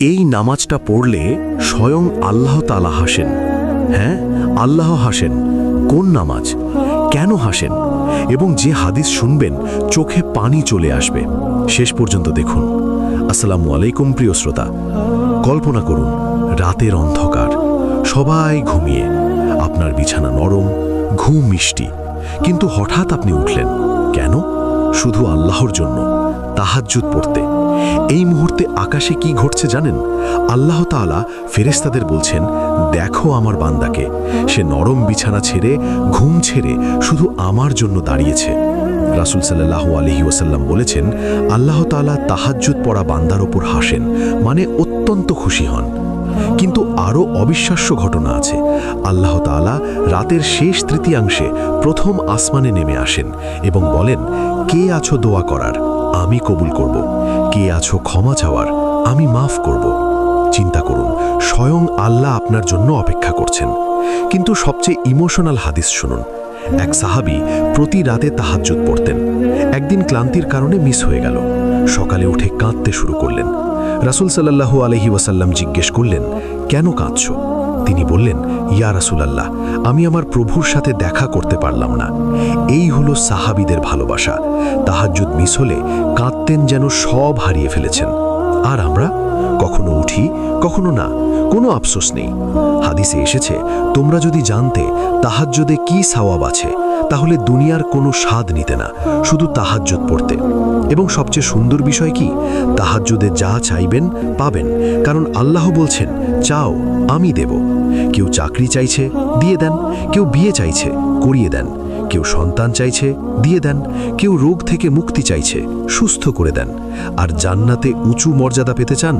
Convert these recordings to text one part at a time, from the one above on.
এই নামাজটা পড়লে স্বয়ং আল্লাহ তাআলা হাসেন। হ্যাঁ, আল্লাহ হাসেন। কোন নামাজ, কেন হাসেন, এবং যে হাদিস শুনবেন চোখে পানি চলে আসবে। শেষ পর্যন্ত দেখুন। আসসালামু আলাইকুম প্রিয় শ্রোতা। কল্পনা করুন রাতের অন্ধকার, সবাই ঘুমিয়ে, আপনার বিছানা নরম, ঘুম মিষ্টি, কিন্তু হঠাৎ আপনি উঠলেন। কেন? শুধু আল্লাহর জন্য, তাহাজ্জুদ পড়তে। এই মুহূর্তে আকাশে কি ঘটছে জানেন? আল্লাহ তাআলা ফেরেশতাদের বলছেন, দেখো আমার বান্দাকে, সে নরম বিছানা ছেড়ে, ঘুম ছেড়ে শুধু আমার জন্য দাঁড়িয়েছে। রাসূল সাল্লাল্লাহু আলাইহি ওয়াসাল্লাম বলেছেন, আল্লাহ তাআলা তাহাজ্জুদ পড়া বান্দার ওপর হাসেন, মানে অত্যন্ত খুশি হন। কিন্তু আরও অবিশ্বাস্য ঘটনা আছে। আল্লাহ তাআলা রাতের শেষ তৃতীয়াংশে প্রথম আসমানে নেমে আসেন এবং বলেন, কে আছো দোয়া করার, আমি কবুল করব। কে আছো ক্ষমা চাওয়ার, আমি মাফ করব। চিন্তা করুন, স্বয়ং আল্লাহ আপনার জন্য অপেক্ষা করছেন। কিন্তু সবচেয়ে ইমোশনাল হাদিস শুনুন। এক সাহাবী প্রতি রাতে তাহাজ্জুদ পড়তেন। একদিন ক্লান্তির কারণে মিস হয়ে গেল। সকালে উঠে কাঁদতে শুরু করলেন। রাসূল সাল্লাল্লাহু আলাইহি ওয়াসাল্লাম জিজ্ঞেস করলেন, কেন কাঁদছো? তিনি বললেন, ইয়া রাসূলাল্লাহ, আমি আমার প্রভুর সাথে দেখা করতে পারলাম না। এই হলো সাহাবীদের ভালোবাসা। তাহাজ্জুদ মিস হলে কাঁদতেন যেন সব হারিয়ে ফেলেছেন। আর আমরা কখনো উঠি, কখনো না, কোনো আফসোস নেই। হাদিসে এসেছে, তোমরা যদি জানতে তাহাজ্জুদে কি সওয়াব আছে, তাহলে দুনিয়ার কোনো স্বাদ নিতে না, শুধু তাহাজ্জুদ পড়তে। এবং সবচেয়ে সুন্দর বিষয় কি? তাহাজ্জুদে যা চাইবেন পাবেন, কারণ আল্লাহ বলছেন, চাও আমি দেব। কেউ চাকরি চাইছে, দিয়ে দেন। কেউ বিয়ে চাইছে, করিয়ে দেন। কেউ সন্তান চাইছে, দিয়ে দেন। কেউ রোগ থেকে মুক্তি চাইছে, সুস্থ করে দেন। আর জান্নাতে উঁচু মর্যাদা পেতে চান?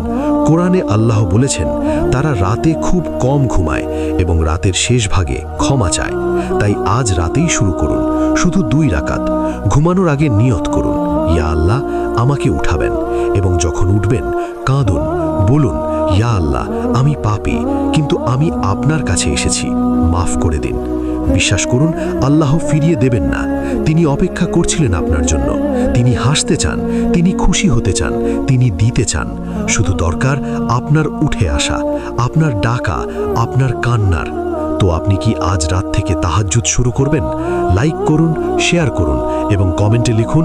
কোরআনে আল্লাহ বলেছেন, তারা রাতে খুব কম ঘুমায় এবং রাতের শেষ ভাগে ক্ষমা চায়। তাই আজ রাতেই শুরু করুন, শুধু 2 রাকাত। ঘুমানোর আগে নিয়ত করুন, ইয়া আল্লাহ, আমাকে উঠাবেন। এবং যখন উঠবেন কাঁদুন, বলুন, ইয়া আল্লাহ, আমি পাপী, কিন্তু আমি আপনার কাছে এসেছি, মাফ করে দিন। বিশ্বাস করুন, আল্লাহ ফিরিয়ে দেবেন না। তিনি অপেক্ষা করছিলেন আপনার জন্য। তিনি হাসতে চান, তিনি খুশি হতে চান, তিনি দিতে চান। শুধু দরকার আপনার উঠে আসা, আপনার ডাকা, আপনার কান্নার। তো আপনি কি আজ রাত থেকে তাহাজ্জুদ শুরু করবেন? লাইক করুন, শেয়ার করুন এবং কমেন্টে লিখুন,